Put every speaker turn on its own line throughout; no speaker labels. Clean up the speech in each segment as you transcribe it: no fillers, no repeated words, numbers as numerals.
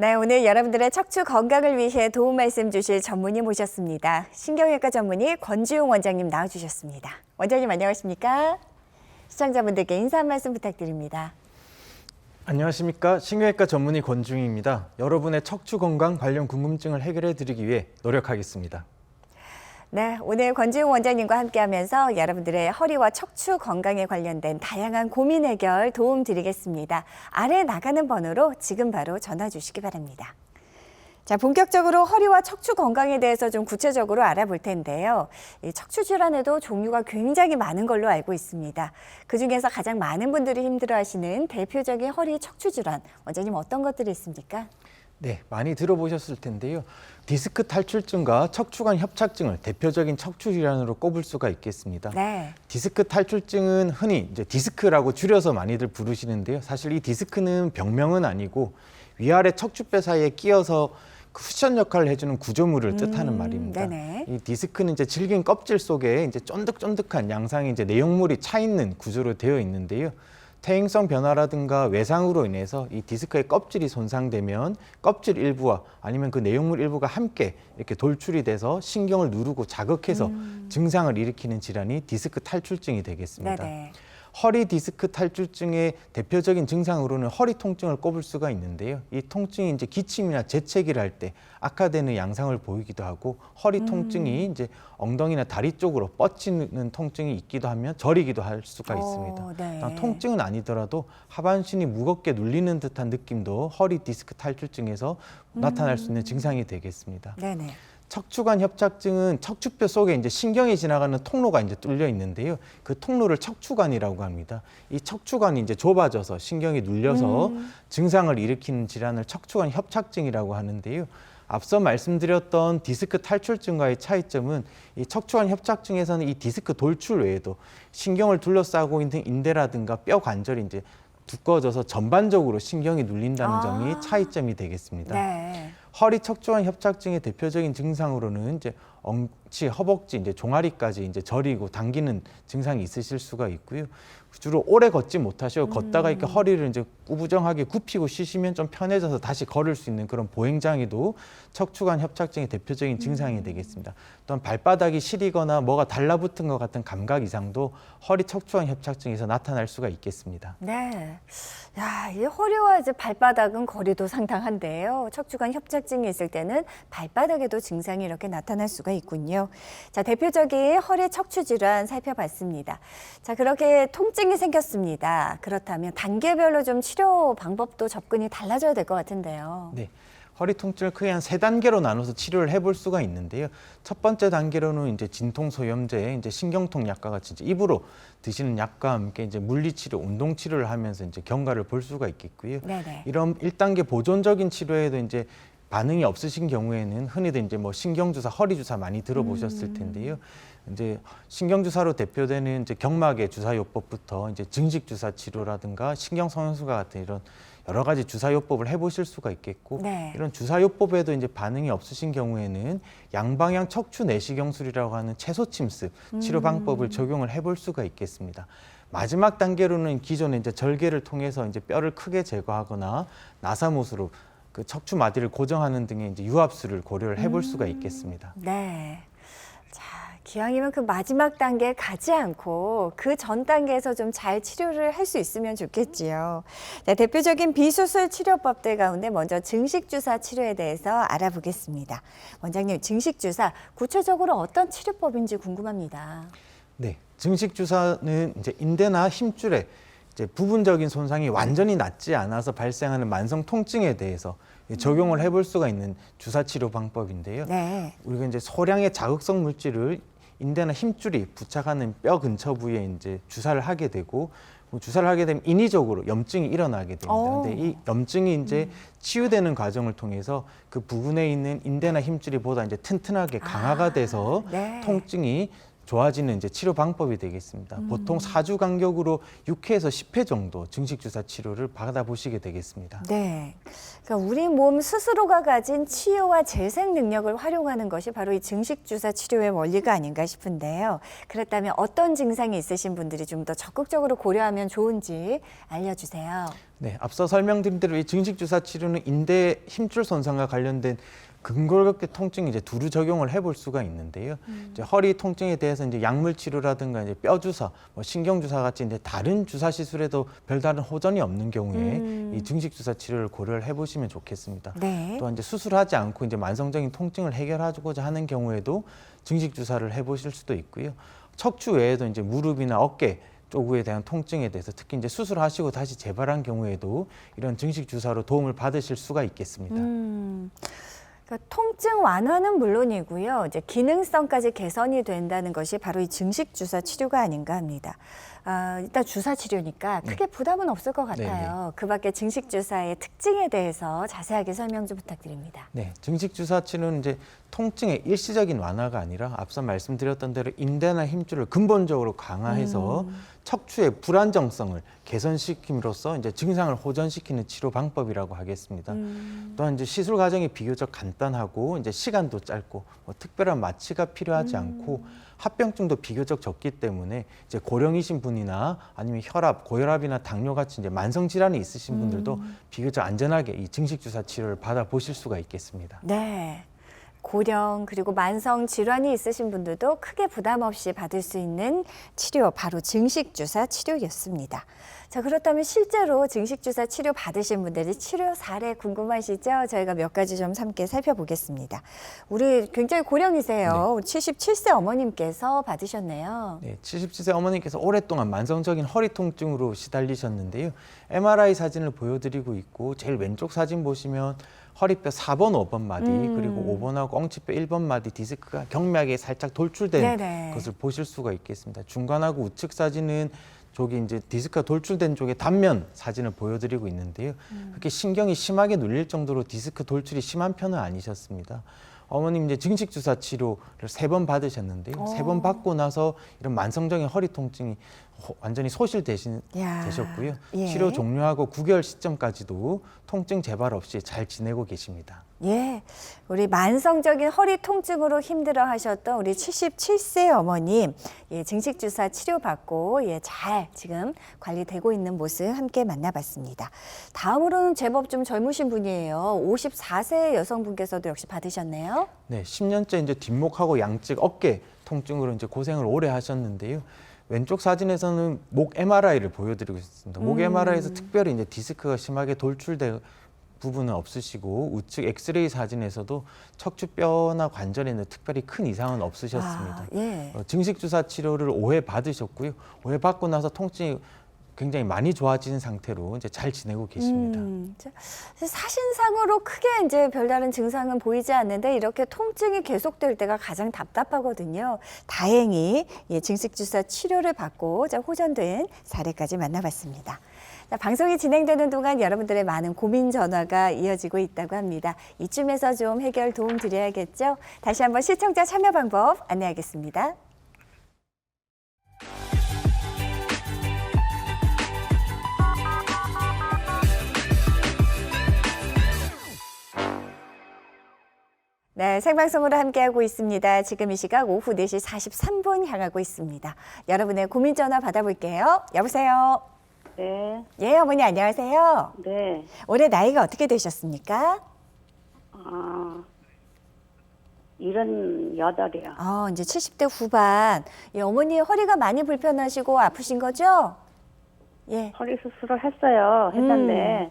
네, 오늘 여러분들의 척추 건강을 위해 도움 말씀 주실 전문의 모셨습니다. 신경외과 전문의 권지용 원장님 나와주셨습니다. 원장님 안녕하십니까? 시청자분들께 인사 한 말씀 부탁드립니다.
안녕하십니까? 신경외과 전문의 권지용입니다. 여러분의 척추 건강 관련 궁금증을 해결해 드리기 위해 노력하겠습니다.
네, 오늘 권지용 원장님과 함께하면서 여러분들의 허리와 척추 건강에 관련된 다양한 고민 해결 도움 드리겠습니다. 아래 나가는 번호로 지금 바로 전화 주시기 바랍니다. 자, 본격적으로 허리와 척추 건강에 대해서 좀 구체적으로 알아볼 텐데요. 이 척추 질환에도 종류가 굉장히 많은 걸로 알고 있습니다. 그중에서 가장 많은 분들이 힘들어하시는 대표적인 허리 척추 질환, 원장님 어떤 것들이 있습니까?
네, 많이 들어보셨을 텐데요. 디스크 탈출증과 척추관 협착증을 대표적인 척추 질환으로 꼽을 수가 있겠습니다.
네.
디스크 탈출증은 흔히 이제 디스크라고 줄여서 많이들 부르시는데요. 사실 이 디스크는 병명은 아니고 위아래 척추뼈 사이에 끼어서 쿠션 역할을 해주는 구조물을 뜻하는 말입니다.
네네.
이 디스크는 이제 질긴 껍질 속에 이제 쫀득쫀득한 양상의 이제 내용물이 차 있는 구조로 되어 있는데요. 퇴행성 변화라든가 외상으로 인해서 이 디스크의 껍질이 손상되면 껍질 일부와 아니면 그 내용물 일부가 함께 이렇게 돌출이 돼서 신경을 누르고 자극해서 증상을 일으키는 질환이 디스크 탈출증이 되겠습니다.
네네.
허리 디스크 탈출증의 대표적인 증상으로는 허리 통증을 꼽을 수가 있는데요. 이 통증이 이제 기침이나 재채기를 할 때 악화되는 양상을 보이기도 하고 허리 통증이 이제 엉덩이나 다리 쪽으로 뻗치는 통증이 있기도 하면 저리기도 할 수가 있습니다.
네.
통증은 아니더라도 하반신이 무겁게 눌리는 듯한 느낌도 허리 디스크 탈출증에서 나타날 수 있는 증상이 되겠습니다.
네네.
척추관 협착증은 척추뼈 속에 이제 신경이 지나가는 통로가 이제 뚫려 있는데요. 그 통로를 척추관이라고 합니다. 이 척추관이 이제 좁아져서 신경이 눌려서 증상을 일으키는 질환을 척추관 협착증이라고 하는데요. 앞서 말씀드렸던 디스크 탈출증과의 차이점은 이 척추관 협착증에서는 이 디스크 돌출 외에도 신경을 둘러싸고 있는 인대라든가 뼈 관절이 이제 두꺼워져서 전반적으로 신경이 눌린다는 점이 차이점이 되겠습니다.
네.
허리 척추관 협착증의 대표적인 증상으로는 이제 엉치, 허벅지, 이제 종아리까지 이제 저리고 당기는 증상이 있으실 수가 있고요. 주로 오래 걷지 못하시고 걷다가 이렇게 허리를 이제 구부정하게 굽히고 쉬시면 좀 편해져서 다시 걸을 수 있는 그런 보행장애도 척추관 협착증의 대표적인 증상이 되겠습니다. 또한 발바닥이 시리거나 뭐가 달라붙은 것 같은 감각 이상도 허리 척추관 협착증에서 나타날 수가 있겠습니다.
네. 야, 이 허리와 이제 발바닥은 거리도 상당한데요. 척추관 협착증이 있을 때는 발바닥에도 증상이 이렇게 나타날 수가 있군요. 자, 대표적인 허리 척추 질환 살펴봤습니다. 자, 그렇게 통증이 생겼습니다. 그렇다면 단계별로 좀 치료 방법도 접근이 달라져야 될 것 같은데요.
네. 허리 통증을 크게 한 3단계로 나눠서 치료를 해볼 수가 있는데요. 첫 번째 단계로는 이제 진통소염제, 이제 신경통 약과 같이 이제 입으로 드시는 약과 함께 이제 물리치료, 운동치료를 하면서 이제 경과를 볼 수가 있겠고요.
네네.
이런 1단계 보존적인 치료에도 이제 반응이 없으신 경우에는 흔히들 이제 뭐 신경주사, 허리주사 많이 들어보셨을 텐데요. 이제 신경주사로 대표되는 이제 경막의 주사요법부터 이제 증식주사 치료라든가 신경성형수가 같은 이런 여러 가지 주사요법을 해보실 수가 있겠고
네.
이런 주사요법에도 이제 반응이 없으신 경우에는 양방향 척추 내시경술이라고 하는 채소침습 치료 방법을 적용을 해볼 수가 있겠습니다. 마지막 단계로는 기존에 이제 절개를 통해서 이제 뼈를 크게 제거하거나 나사못으로 그 척추 마디를 고정하는 등의 이제 유압술을 고려를 해볼 수가 있겠습니다.
네. 자, 기왕이면 그 마지막 단계에 가지 않고 그 전 단계에서 좀 잘 치료를 할 수 있으면 좋겠지요. 자, 대표적인 비수술 치료법들 가운데 먼저 증식주사 치료에 대해서 알아보겠습니다. 원장님, 증식주사 구체적으로 어떤 치료법인지 궁금합니다.
네, 증식주사는 이제 인대나 힘줄에 이제 부분적인 손상이 완전히 낫지 않아서 발생하는 만성 통증에 대해서 적용을 해볼 수가 있는 주사 치료 방법인데요.
네.
우리가 이제 소량의 자극성 물질을 인대나 힘줄이 부착하는 뼈 근처 부위에 이제 주사를 하게 되고 주사를 하게 되면 인위적으로 염증이 일어나게 됩니다. 근데 이 염증이 이제 치유되는 과정을 통해서 그 부분에 있는 인대나 힘줄이 보다 이제 튼튼하게 강화가 돼서
네.
통증이 좋아지는 이제 치료 방법이 되겠습니다. 보통 4주 간격으로 6회에서 10회 정도 증식 주사 치료를 받아보시게 되겠습니다.
네. 그러니까 우리 몸 스스로가 가진 치유와 재생 능력을 활용하는 것이 바로 이 증식 주사 치료의 원리가 아닌가 싶은데요. 그렇다면 어떤 증상이 있으신 분들이 좀 더 적극적으로 고려하면 좋은지 알려주세요.
네, 앞서 설명드린 대로 이 증식 주사 치료는 인대 힘줄 손상과 관련된 근골격계 통증 이제 두루 적용을 해볼 수가 있는데요. 이제 허리 통증에 대해서 이제 약물 치료라든가 이제 뼈 주사, 뭐 신경 주사 같이 이제 다른 주사 시술에도 별다른 호전이 없는 경우에 이 증식 주사 치료를 고려를 해보시면 좋겠습니다.
네.
또한 이제 수술하지 않고 이제 만성적인 통증을 해결하고자 하는 경우에도 증식 주사를 해보실 수도 있고요. 척추 외에도 이제 무릎이나 어깨 쪽에 대한 통증에 대해서 특히 이제 수술하시고 다시 재발한 경우에도 이런 증식 주사로 도움을 받으실 수가 있겠습니다.
그러니까 통증 완화는 물론이고요. 이제 기능성까지 개선이 된다는 것이 바로 이 증식 주사 치료가 아닌가 합니다. 일단 주사 치료니까 크게 부담은 없을 것 같아요. 그 밖에 증식 주사의 특징에 대해서 자세하게 설명 좀 부탁드립니다.
네, 증식 주사 치료는 이제 통증의 일시적인 완화가 아니라 앞서 말씀드렸던 대로 인대나 힘줄을 근본적으로 강화해서 척추의 불안정성을 개선시킴으로써 이제 증상을 호전시키는 치료 방법이라고 하겠습니다. 또한 이제 시술 과정이 비교적 간단하고 이제 시간도 짧고 뭐 특별한 마취가 필요하지 않고 합병증도 비교적 적기 때문에 이제 고령이신 분이나 아니면 혈압, 고혈압이나 당뇨 같이 이제 만성 질환이 있으신 분들도 비교적 안전하게 이 증식 주사 치료를 받아보실 수가 있겠습니다.
네. 고령 그리고 만성 질환이 있으신 분들도 크게 부담 없이 받을 수 있는 치료, 바로 증식 주사 치료였습니다. 자, 그렇다면 실제로 증식 주사 치료 받으신 분들의 치료 사례 궁금하시죠? 저희가 몇 가지 좀 함께 살펴보겠습니다. 우리 굉장히 고령이세요. 77세 어머님께서 받으셨네요.
네, 77세 어머니께서 오랫동안 만성적인 허리 통증으로 시달리셨는데요. MRI 사진을 보여드리고 있고 제일 왼쪽 사진 보시면 허리뼈 4번, 5번 마디 그리고 5번하고 엉치뼈 1번 마디 디스크가 경맥에 살짝 돌출된
네네.
것을 보실 수가 있겠습니다. 중간하고 우측 사진은 저기 이제 디스크가 돌출된 쪽의 단면 사진을 보여드리고 있는데요. 그렇게 신경이 심하게 눌릴 정도로 디스크 돌출이 심한 편은 아니셨습니다. 어머님 이제 증식 주사 치료를 3번 받으셨는데요. 3번 받고 나서 이런 만성적인 허리 통증이 완전히 소실되셨고요.
예.
치료 종료하고 9개월 시점까지도 통증 재발 없이 잘 지내고 계십니다.
예, 우리 만성적인 허리 통증으로 힘들어 하셨던 우리 77세 어머님, 예, 증식 주사 치료받고, 예, 잘 지금 관리되고 있는 모습 함께 만나봤습니다. 다음으로는 제법 좀 젊으신 분이에요. 54세 여성분께서도 역시 받으셨네요.
네, 10년째 이제 뒷목하고 양측 어깨 통증으로 이제 고생을 오래 하셨는데요. 왼쪽 사진에서는 목 MRI를 보여드리고 있습니다. 목 MRI에서 특별히 이제 디스크가 심하게 돌출된 부분은 없으시고 우측 엑스레이 사진에서도 척추뼈나 관절에는 특별히 큰 이상은 없으셨습니다.
예.
증식 주사 치료를 5회 받으셨고요. 5회 받고 나서 통증이 굉장히 많이 좋아진 상태로 이제 잘 지내고 계십니다.
사진상으로 크게 이제 별다른 증상은 보이지 않는데 이렇게 통증이 계속될 때가 가장 답답하거든요. 다행히 예, 증식 주사 치료를 받고 호전된 사례까지 만나봤습니다. 자, 방송이 진행되는 동안 여러분들의 많은 고민 전화가 이어지고 있다고 합니다. 이쯤에서 좀 해결 도움 드려야겠죠? 다시 한번 시청자 참여 방법 안내하겠습니다. 네, 생방송으로 함께하고 있습니다. 지금 이 시각 오후 4시 43분 향하고 있습니다. 여러분의 고민 전화 받아볼게요. 여보세요?
네,
예, 어머니 안녕하세요.
네.
올해 나이가 어떻게 되셨습니까?
78이요.
이제 70대 후반. 예, 어머니 허리가 많이 불편하시고 아프신 거죠? 예.
허리 수술을 했는데,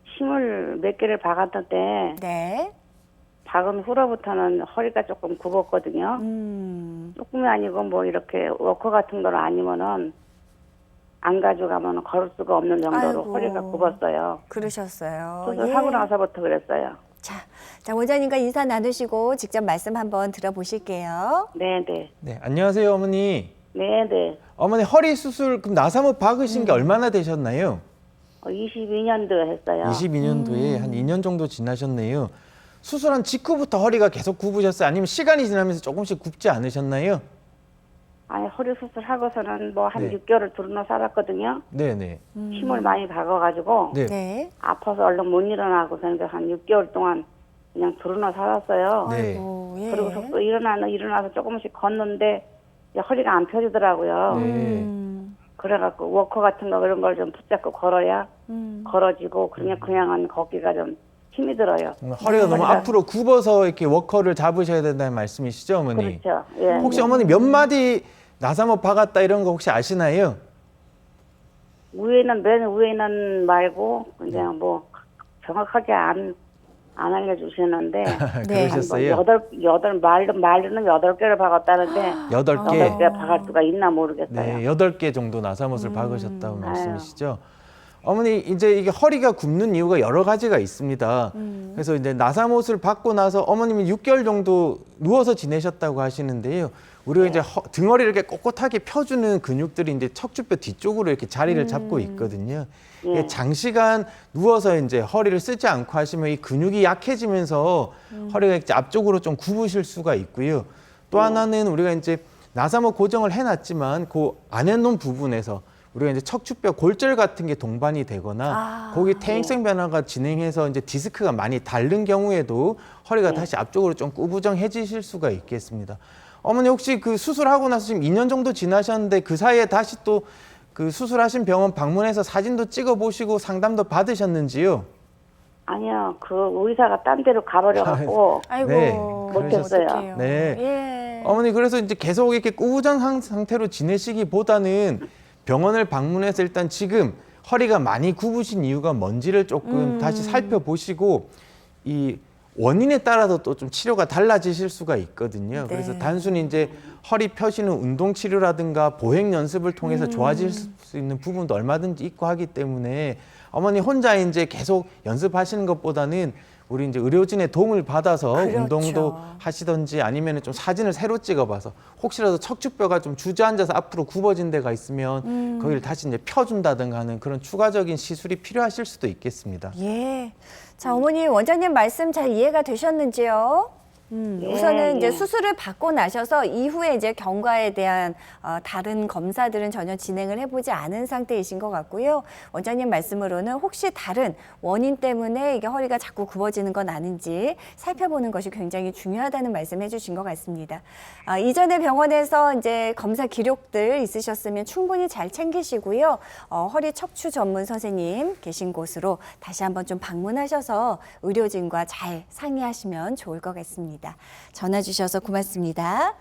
힘을 몇 개를 박았는데,
네.
박은 후로부터는 허리가 조금 굽었거든요. 조금이 아니고 뭐 이렇게 워커 같은 거를 아니면은 안 가져가면 걸을 수가 없는 정도로
아이고.
허리가 굽었어요.
그러셨어요.
수술하고 나서부터 그랬어요.
자, 원장님과 인사 나누시고 직접 말씀 한번 들어보실게요.
네, 네.
네, 안녕하세요 어머니.
네, 네.
어머니 허리 수술 그럼 나사못 박으신 게 얼마나 되셨나요?
22년도 했어요.
22년도에 한 2년 정도 지나셨네요. 수술한 직후부터 허리가 계속 굽으셨어요? 아니면 시간이 지나면서 조금씩 굽지 않으셨나요?
아니 허리 수술하고서는 뭐 한
네.
6개월을 두루누워 살았거든요.
네네.
힘을 많이 박아가지고
네.
네.
아파서 얼른 못 일어나고서 이제 한 6개월 동안 그냥 두루누워 살았어요.
네.
아이고, 예.
그리고서 또 일어나서 조금씩 걷는데 이제 허리가 안 펴지더라고요.
네.
그래갖고 워커 같은 거 그런 걸 좀 붙잡고 걸어야 걸어지고 그냥은 걷기가 좀 힘이 들어요.
허리가 너무
허리가-
앞으로 굽어서 이렇게 워커를 잡으셔야 된다는 말씀이시죠, 어머니?
그렇죠. 예.
혹시 어머니 몇 마디 나사모 박았다 이런 거 혹시 아시나요?
맨 위에는 말고 그냥 뭐 정확하게 안 알려주시는데
네.
그러셨어요?
말로는 8개를 박았다는데
8개.
8개 박을 수가 있나 모르겠어요.
네, 8개 정도 나사못을 박으셨다고 말씀이시죠. 어머니 이제 이게 허리가 굽는 이유가 여러 가지가 있습니다. 그래서 이제 나사못을 받고 나서 어머님이 6개월 정도 누워서 지내셨다고 하시는데요. 우리가 이제 등허리를 이렇게 꼿꼿하게 펴주는 근육들이 이제 척추뼈 뒤쪽으로 이렇게 자리를 잡고 있거든요. 이게 장시간 누워서 이제 허리를 쓰지 않고 하시면 이 근육이 약해지면서 허리가 이제 앞쪽으로 좀 굽으실 수가 있고요. 또 하나는 우리가 이제 나사못 고정을 해놨지만 그 안 해놓은 부분에서 우리가 이제 척추뼈 골절 같은 게 동반이 되거나 거기 퇴행성 변화가 진행해서 이제 디스크가 많이 닳는 경우에도 허리가 다시 앞쪽으로 좀 구부정해지실 수가 있겠습니다. 어머니 혹시 그 수술하고 나서 지금 2년 정도 지나셨는데 그 사이에 다시 또 그 수술하신 병원 방문해서 사진도 찍어 보시고 상담도 받으셨는지요?
아니요, 그 의사가 딴 데로 가버려갖고
아이고,
네,
못했어요.
어떡해요.
네.
예.
어머니 그래서 이제 계속 이렇게 꾸부정 상태로 지내시기보다는 병원을 방문해서 일단 지금 허리가 많이 굽으신 이유가 뭔지를 조금 다시 살펴보시고 이 원인에 따라서 또 좀 치료가 달라지실 수가 있거든요. 그래서
네.
단순히 이제 허리 펴시는 운동 치료라든가 보행 연습을 통해서 좋아질 수 있는 부분도 얼마든지 있고 하기 때문에 어머니 혼자 이제 계속 연습하시는 것보다는 우리 이제 의료진의 도움을 받아서
그렇죠.
운동도 하시던지 아니면 좀 사진을 새로 찍어봐서 혹시라도 척추뼈가 좀 주저앉아서 앞으로 굽어진 데가 있으면 거기를 다시 이제 펴준다든가 하는 그런 추가적인 시술이 필요하실 수도 있겠습니다.
예. 자, 어머니 원장님 말씀 잘 이해가 되셨는지요? 우선은 이제 수술을 받고 나셔서 이후에 이제 경과에 대한 다른 검사들은 전혀 진행을 해보지 않은 상태이신 것 같고요. 원장님 말씀으로는 혹시 다른 원인 때문에 이게 허리가 자꾸 굽어지는 건 아닌지 살펴보는 것이 굉장히 중요하다는 말씀해 주신 것 같습니다. 이전에 병원에서 이제 검사 기록들 있으셨으면 충분히 잘 챙기시고요. 허리 척추 전문 선생님 계신 곳으로 다시 한번 좀 방문하셔서 의료진과 잘 상의하시면 좋을 것 같습니다. 전화 주셔서 고맙습니다.